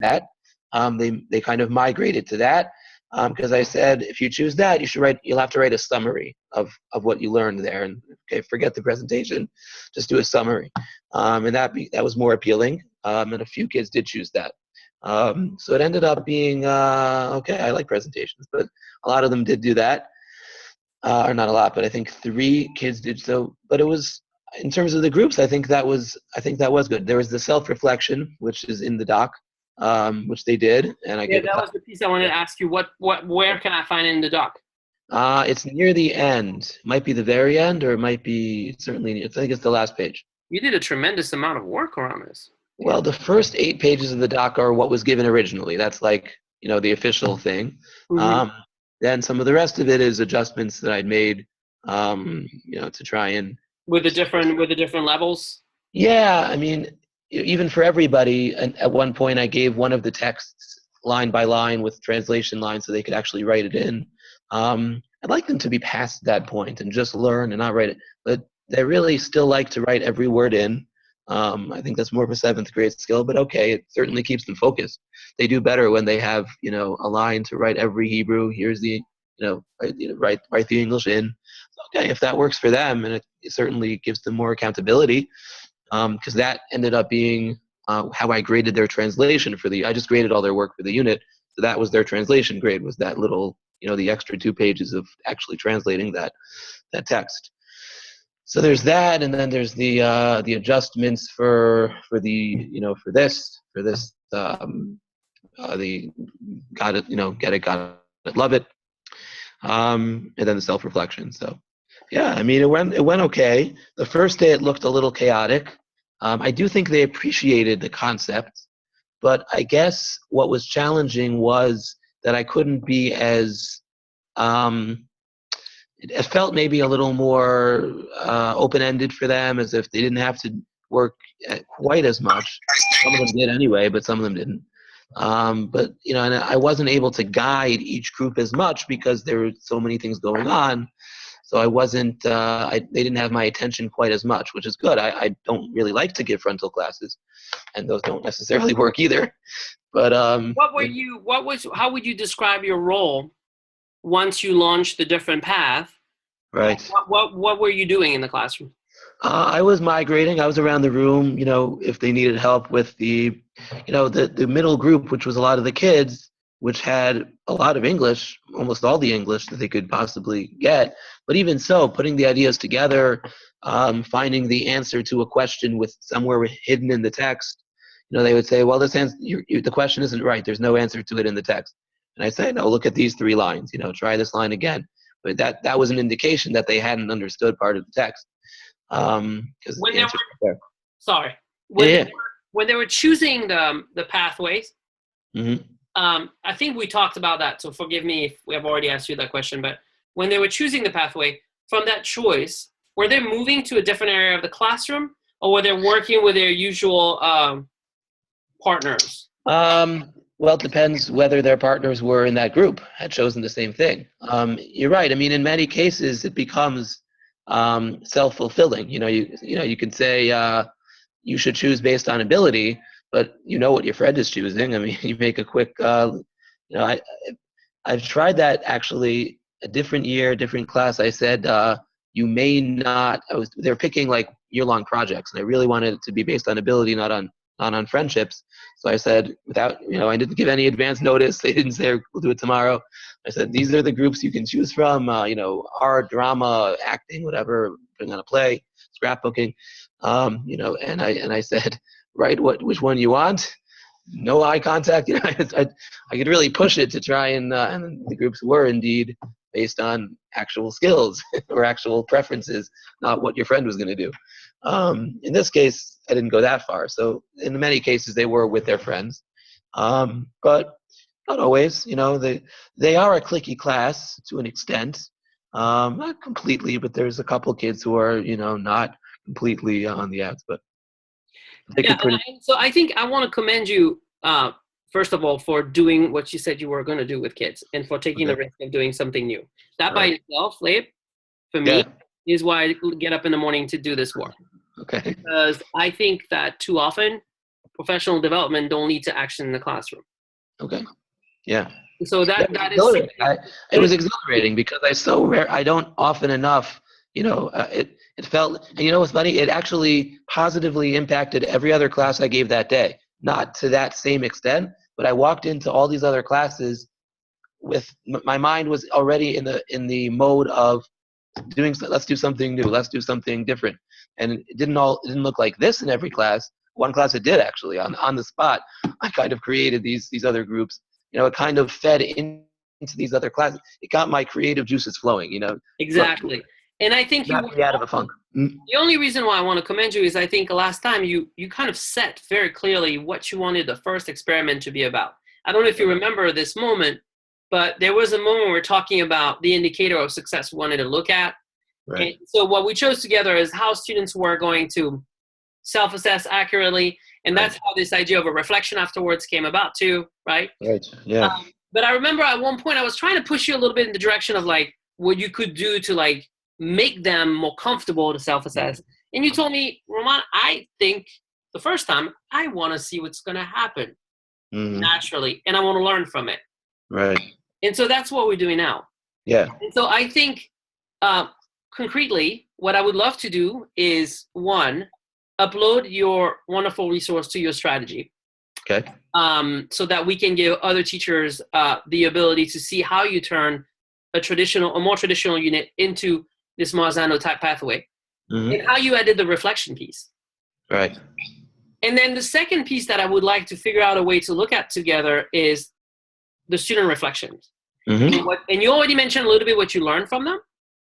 that. They kind of migrated to that because I said, if you choose that, you'll have to write a summary of what you learned there. And okay, forget the presentation, just do a summary. And that was more appealing. And a few kids did choose that. So it ended up being okay. I like presentations, but a lot of them did do that, or not a lot, but I think 3 kids did so. But it was, in terms of the groups, I think that was good. There was the self-reflection, which is in the doc, which they did, and I that was the piece I wanted to ask you. Where can I find it in the doc? It's near the end. Might be the very end, or it might be certainly. I think it's the last page. You did a tremendous amount of work around this. Well, the first 8 pages of the doc are what was given originally. That's like, the official thing. Mm-hmm. Then some of the rest of it is adjustments that I'd made, to try and with the different levels. Yeah, I mean, even for everybody, at one point I gave one of the texts line by line with translation lines so they could actually write it in. I'd like them to be past that point and just learn and not write it, but they really still like to write every word in. I think that's more of a 7th grade skill, but okay, it certainly keeps them focused. They do better when they have, a line to write every Hebrew. Here's the, write the English in. Okay, if that works for them, and it certainly gives them more accountability, because that ended up being how I graded their translation I just graded all their work for the unit, so that was their translation grade, was that little, the extra 2 pages of actually translating that text. So there's that, and then there's the adjustments for this the got it, get it, got it, love it, and then the self-reflection. So yeah, I mean, it went okay. The first day it looked a little chaotic. I do think they appreciated the concept, but I guess what was challenging was that I couldn't be as it felt maybe a little more open-ended for them, as if they didn't have to work quite as much. Some of them did anyway, but some of them didn't. But and I wasn't able to guide each group as much because there were so many things going on. So I wasn't. They didn't have my attention quite as much, which is good. I don't really like to give frontal classes, and those don't necessarily work either. But how would you describe your role once you launched the different path? Right. What were you doing in the classroom? I was migrating. I was around the room, if they needed help with the middle group, which was a lot of the kids, which had a lot of English, almost all the English that they could possibly get. But even so, putting the ideas together, finding the answer to a question with somewhere hidden in the text, they would say, well, the question isn't right. There's no answer to it in the text. And I say, no, look at these 3 lines, try this line again. But that was an indication that they hadn't understood part of the text. Because when they were choosing the pathways, mm-hmm. I think we talked about that, so forgive me if we have already asked you that question, but when they were choosing the pathway, from that choice, were they moving to a different area of the classroom, or were they working with their usual partners? Well, it depends whether their partners were in that group, had chosen the same thing. You're right. I mean, in many cases, it becomes self-fulfilling. You can say you should choose based on ability, but what your friend is choosing. I mean, you make a quick, I've tried that actually a different year, different class. I said, you may not, they're picking like year-long projects, and I really wanted it to be based on ability, not on friendships. So I said, without, I didn't give any advance notice. They didn't say, we'll do it tomorrow. I said, these are the groups you can choose from, art, drama, acting, whatever, putting on a play, scrapbooking, and I said, write which one you want. No eye contact. I could really push it to try and the groups were indeed based on actual skills or actual preferences, not what your friend was going to do. In this case, I didn't go that far. So in many cases, they were with their friends, but not always. They are a cliquey class to an extent, not completely, but there's a couple kids who are not completely on the outs, but so I think I want to commend you, first of all, for doing what you said you were going to do with kids, and for taking the risk of doing something new. That by itself, Leib, for me, is why I get up in the morning to do this work. Okay. Because I think that too often professional development don't lead to action in the classroom. Okay. Yeah. So that is it was exhilarating because I don't often enough, it felt, and what's funny, it actually positively impacted every other class I gave that day. Not to that same extent, but I walked into all these other classes with my mind was already in the mode of let's do something new, let's do something different. And it didn't look like this in every class. One class it did actually on the spot. I kind of created these other groups. It kind of fed into these other classes. It got my creative juices flowing, Exactly. And I think got me out of a funk. The only reason why I want to commend you is I think last time you kind of set very clearly what you wanted the first experiment to be about. I don't know if you remember this moment, but there was a moment we were talking about the indicator of success we wanted to look at. Right. And so what we chose together is how students were going to self-assess accurately. And that's how this idea of a reflection afterwards came about too, right? Right, yeah. But I remember at one point I was trying to push you a little bit in the direction of like what you could do to like make them more comfortable to self-assess. And you told me, Roman, I think the first time I want to see what's going to happen naturally, and I want to learn from it. Right. And so that's what we're doing now. Yeah. And so I think concretely, what I would love to do is one, upload your wonderful resource to your strategy. Okay. So that we can give other teachers the ability to see how you turn a more traditional unit into this Marzano type pathway, and how you added the reflection piece. Right. And then the second piece that I would like to figure out a way to look at together is the student reflections. And you already mentioned a little bit what you learned from them.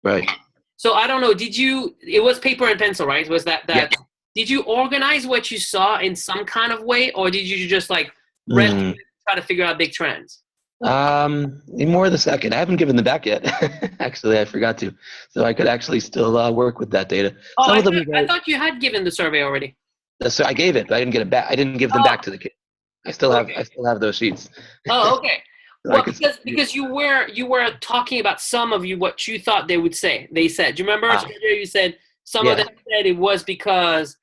Right. So I don't know, it was paper and pencil, right? Was that yeah. Did you organize what you saw in some kind of way, or did you just like try to figure out big trends? More the second. I haven't given them back yet. Actually, I forgot to. So I could actually still work with that data. Oh, I thought you had given the survey already. So I gave it, but I didn't get it back. I didn't give them back to the kid. I still have those sheets. Oh, okay. Well, because you were talking about some of what you thought they would say. They said, do you remember you said some of them said it was because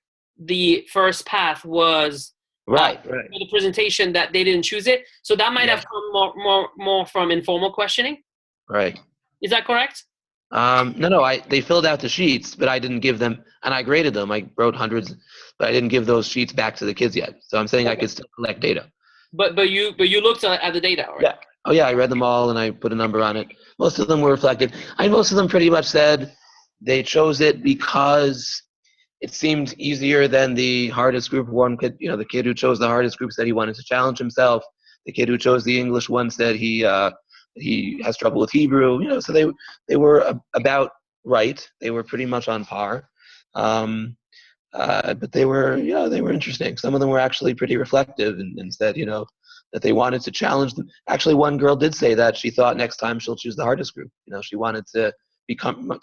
the first path was right. For the presentation that they didn't choose it. So that might have come more from informal questioning. Right. Is that correct? No. They filled out the sheets, but I didn't give them, and I graded them. I wrote hundreds, but I didn't give those sheets back to the kids yet. So I'm saying I could still collect data. But you looked at the data, right? Yeah. Oh yeah, I read them all and I put a number on it. Most of them were reflected. Most of them pretty much said they chose it because it seemed easier than the hardest group. One kid, the kid who chose the hardest group said he wanted to challenge himself. The kid who chose the English one said he has trouble with Hebrew. So they were about right. They were pretty much on par. But they were interesting. Some of them were actually pretty reflective and said, that they wanted to challenge them. Actually, one girl did say that she thought next time she'll choose the hardest group. She wanted to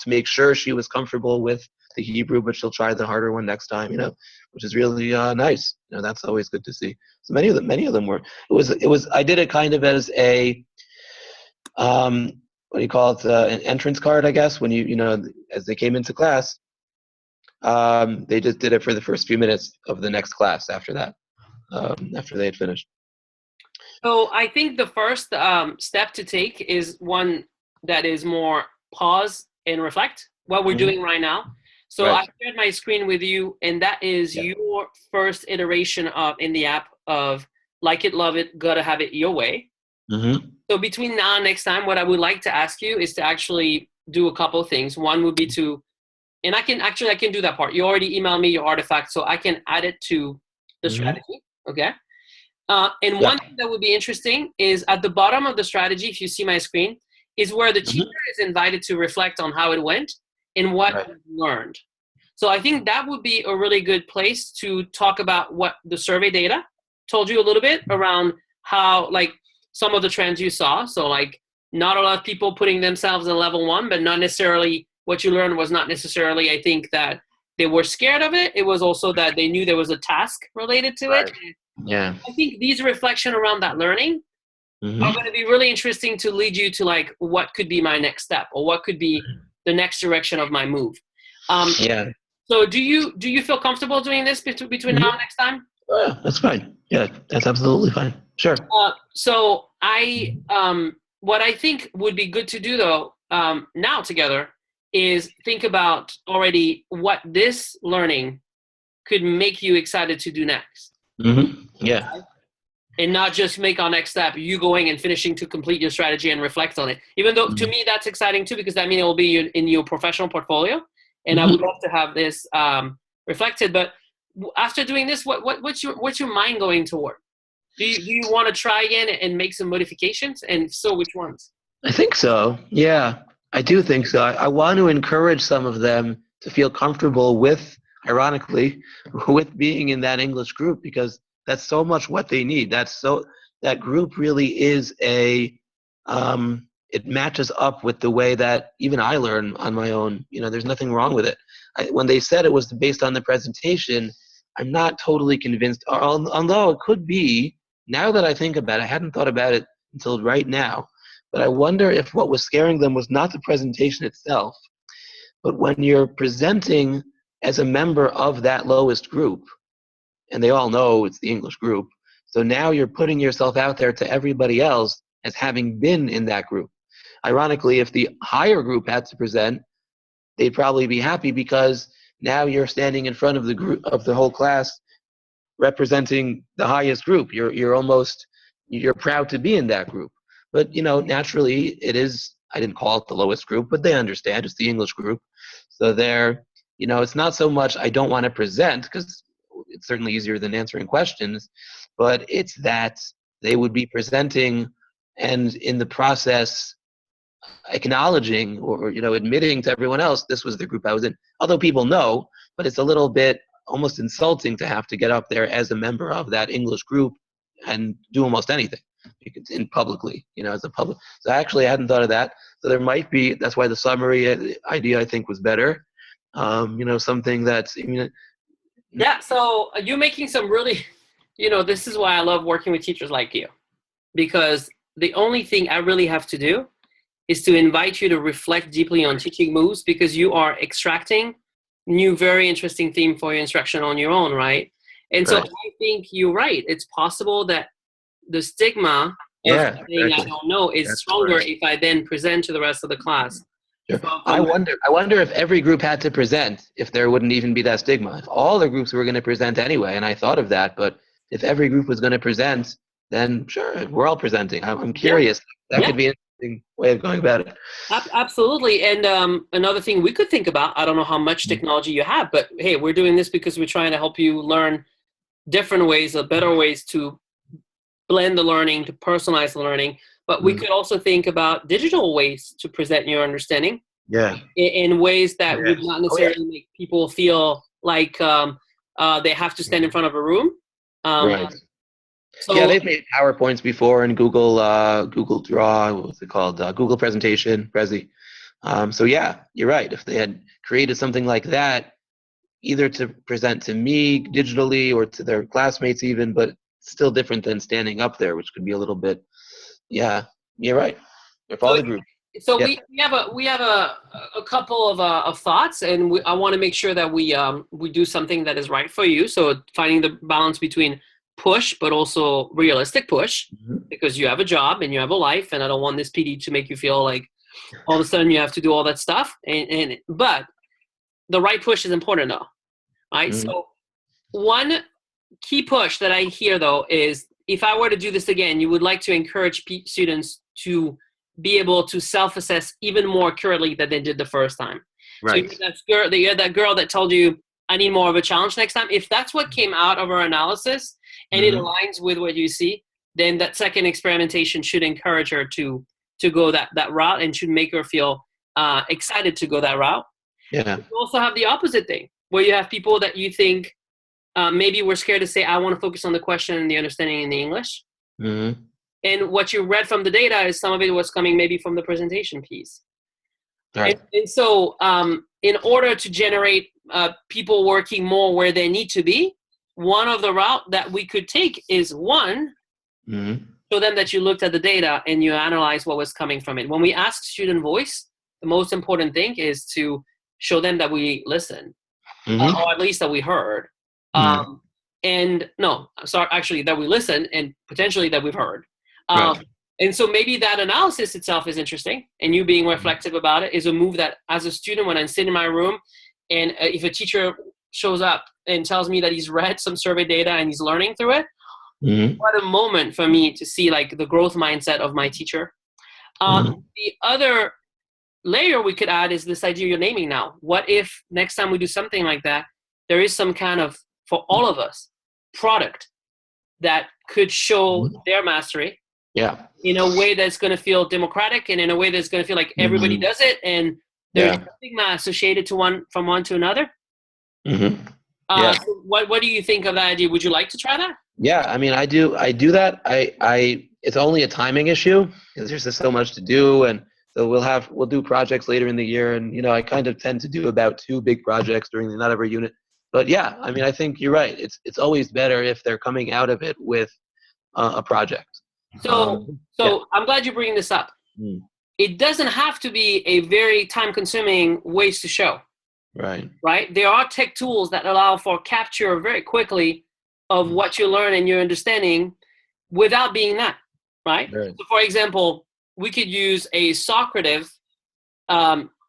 make sure she was comfortable with the Hebrew, but she'll try the harder one next time. Which is really nice. That's always good to see. So many of them were. It was. I did it kind of as a, what do you call it? An entrance card, I guess. When as they came into class, they just did it for the first few minutes of the next class after that, after they had finished. So I think the first step to take is one that is more pause and reflect what we're doing right now. So I shared my screen with you, and that is your first iteration in the app of like it, love it, gotta have it your way. So between now and next time, what I would like to ask you is to actually do a couple of things. One would be to, and I can do that part. You already emailed me your artifact, so I can add it to the strategy. Okay. And one thing that would be interesting is at the bottom of the strategy, if you see my screen, is where the teacher is invited to reflect on how it went and what you learned. So I think that would be a really good place to talk about what the survey data told you a little bit around how, like, some of the trends you saw. So, like, not a lot of people putting themselves in level 1, but not necessarily what you learned was not necessarily, I think, that they were scared of it. It was also that they knew there was a task related to it. Yeah. I think these reflections around that learning are going to be really interesting to lead you to, like, what could be my next step or what could be the next direction of my move. So do you feel comfortable doing this between now and next time? Oh, yeah, that's fine. Yeah, that's absolutely fine. Sure. So what I think would be good to do though, now together, is think about already what this learning could make you excited to do next. Yeah. Right? And not just make our next step, you going and finishing to complete your strategy and reflect on it. Even though to me that's exciting too, because that means it will be in your professional portfolio. And I would love to have this reflected. But after doing this, what's your mind going toward? Do you want to try again and make some modifications? And if so, which ones? I think so. Yeah, I do think so. I want to encourage some of them to feel comfortable with, ironically, with being in that English group, because that's so much what they need. That group really is it matches up with the way that even I learn on my own. There's nothing wrong with it. When they said it was based on the presentation, I'm not totally convinced, although it could be. Now that I think about it, I hadn't thought about it until right now. But I wonder if what was scaring them was not the presentation itself, but when you're presenting as a member of that lowest group, and they all know it's the English group, so now you're putting yourself out there to everybody else as having been in that group. Ironically, if the higher group had to present, they'd probably be happy because now you're standing in front of the group of the whole class representing the highest group. You're proud to be in that group. But naturally, it is. I didn't call it the lowest group, but they understand it's the English group. So it's not so much I don't want to present, because it's certainly easier than answering questions, but it's that they would be presenting and in the process acknowledging or admitting to everyone else this was the group I was in. Although people know, but it's a little bit almost insulting to have to get up there as a member of that English group and do almost anything in publicly, as a public. So actually, I hadn't thought of that. So there might be. That's why the summary idea I think was better. Something that's. Yeah. So you're making some really, this is why I love working with teachers like you, because the only thing I really have to do is to invite you to reflect deeply on teaching moves, because you are extracting new, very interesting theme for your instruction on your own, right? And so I think you're right. It's possible that the stigma of saying I don't know is stronger if I then present to the rest of the class. Sure. I wonder if every group had to present, if there wouldn't even be that stigma. If all the groups were going to present anyway, and I thought of that, but if every group was going to present, then sure, we're all presenting. I'm curious. That could be an interesting way of going about it. Absolutely. And another thing we could think about, I don't know how much technology you have, but hey, we're doing this because we're trying to help you learn different ways or better ways to blend the learning, to personalize the learning. But we could also think about digital ways to present your understanding. Yeah. In ways that would not necessarily make people feel like they have to stand in front of a room. Right. So, they've made PowerPoints before in Google Draw. What was it called? Google Presentation, Prezi. So yeah, you're right. If they had created something like that, either to present to me digitally or to their classmates even, but still different than standing up there, which could be a little bit. Yeah, you're right. If all the group. So we have a couple of thoughts, and I want to make sure that we do something that is right for you. So finding the balance between push, but also realistic push, because you have a job and you have a life, and I don't want this PD to make you feel like all of a sudden you have to do all that stuff. But the right push is important, though, right? So one key push that I hear though is, if I were to do this again, you would like to encourage students to be able to self-assess even more accurately than they did the first time. Right. So you had that girl that told you, I need more of a challenge next time. If that's what came out of our analysis and it aligns with what you see, then that second experimentation should encourage her to go that route, and should make her feel excited to go that route. Yeah. You also have the opposite thing, where you have people that you think maybe we're scared to say, I want to focus on the question and the understanding in the English. And what you read from the data is some of it was coming maybe from the presentation piece. Right. And so in order to generate people working more where they need to be, one of the route that we could take is show them that you looked at the data and you analyze what was coming from it. When we ask student voice, the most important thing is to show them that we listened, or at least that we heard. and no, sorry, actually that we listened and potentially that we've heard. Right. And so maybe that analysis itself is interesting, and you being reflective about it is a move that as a student, when I sit in my room and if a teacher shows up and tells me that he's read some survey data and he's learning through it, what a moment for me to see like the growth mindset of my teacher. The other layer we could add is this idea you're naming now. What if next time we do something like that, there is some kind of, for all of us, product that could show their mastery in a way that's going to feel democratic and in a way that's going to feel like everybody does it and there's no stigma associated to one from one to another. So what do you think of that idea? Would you like to try that? Yeah, I mean, I do that. It's only a timing issue because there's just so much to do, and so we'll do projects later in the year, and I kind of tend to do about 2 big projects during not every unit. But yeah, I mean, I think you're right. It's always better if they're coming out of it with a project. So I'm glad you're bringing this up. It doesn't have to be a very time-consuming ways to show. Right. There are tech tools that allow for capture very quickly of what you learn and your understanding without being that. Right. So, for example, we could use a Socrative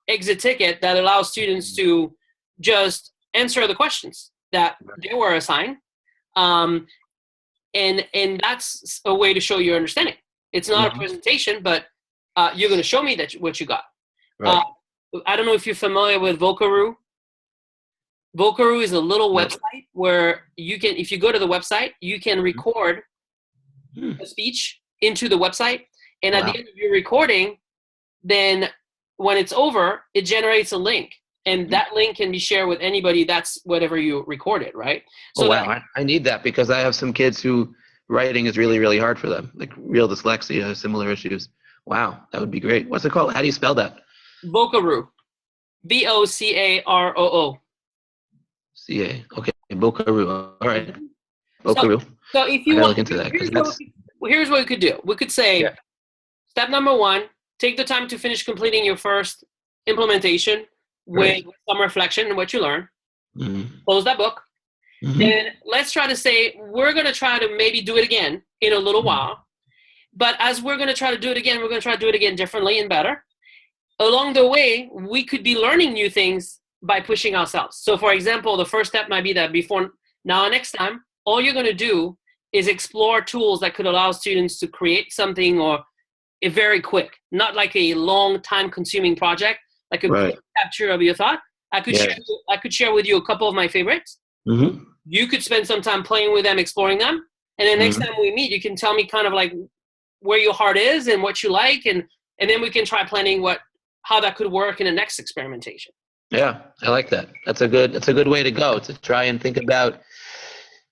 exit ticket that allows students to just answer the questions that they were assigned. And that's a way to show your understanding. It's not a presentation, but you're going to show me that what you got. I don't know if you're familiar with Vocaroo. Vocaroo is a little website where you can, if you go to the website, you can record a speech into the website. And at the end of your recording, then when it's over, it generates a link. And that link can be shared with anybody. That's whatever you recorded, right? So I need that because I have some kids who writing is really, really hard for them, like real dyslexia, similar issues. Wow, that would be great. What's it called? How do you spell that? Vocaroo. Vocaroo. CA. Okay, Vocaroo. All right. Vocaroo. So if you want, look into that, here's what we could do. We could say, step number 1, take the time to finish completing your first implementation with some reflection on what you learned. Close that book. And let's try to say, we're going to try to maybe do it again in a little while. But as we're going to try to do it again, we're going to try to do it again differently and better. Along the way, we could be learning new things by pushing ourselves. So for example, the first step might be that before now and next time, all you're going to do is explore tools that could allow students to create something or a very quick, not like a long time consuming project, like a quick capture of your thought. I could share with you a couple of my favorites. You could spend some time playing with them, exploring them. And then next time we meet, you can tell me kind of like where your heart is and what you like. And then we can try planning how that could work in the next experimentation. Yeah, I like that. That's a good way to go, to try and think about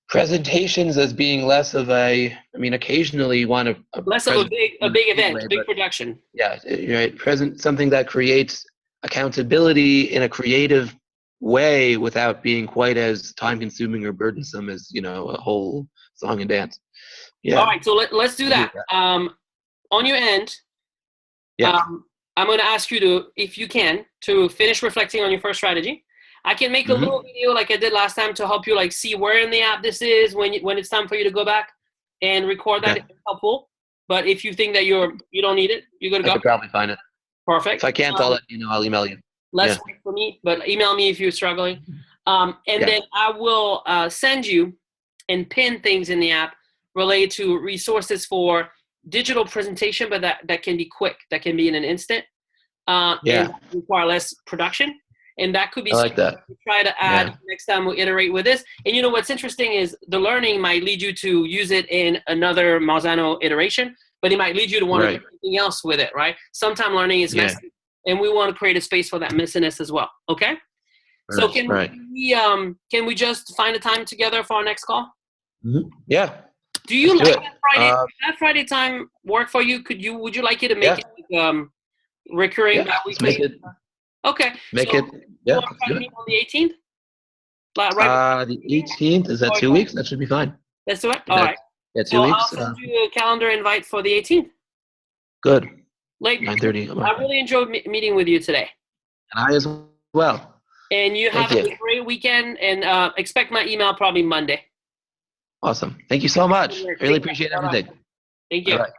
presentations as being less of occasionally you want less of a big event, a big production. Yeah, right. Something that creates accountability in a creative way without being quite as time consuming or burdensome as, a whole song and dance. Yeah. All right, so let's do that. On your end, I'm going to ask you to, if you can, to finish reflecting on your first strategy. I can make a little video like I did last time to help you see where in the app this is when it's time for you to go back and record that. If it's helpful. But if you think that you don't need it, you're going to go. I could probably find it. Perfect. If I can't, I'll let you know. I'll email you. Less work for me, but email me if you're struggling. Then I will send you and pin things in the app related to resources for digital presentation, but that can be quick. That can be in an instant. And require less production. And that could be I like that. We try to add next time we iterate with this. And what's interesting is the learning might lead you to use it in another Marzano iteration, but it might lead you to want to do something else with it, right? Sometimes learning is messy, and we want to create a space for that messiness as well. Okay? So can we just find a time together for our next call? Yeah. Do you like that Friday? Does that Friday time work for you? Would you like it to make it recurring that weekly? Okay. Make it. Yeah. On the 18th? The 18th, is that 2 weeks? That should be fine. Let's do it. All right. Yeah, 2 weeks. I'll send you a calendar invite for the 18th. Good. Like 9:30. I really enjoyed meeting with you today. And I as well. And you have a great weekend, and expect my email probably Monday. Awesome. Thank you so much. I really appreciate everything. Thank you. All right.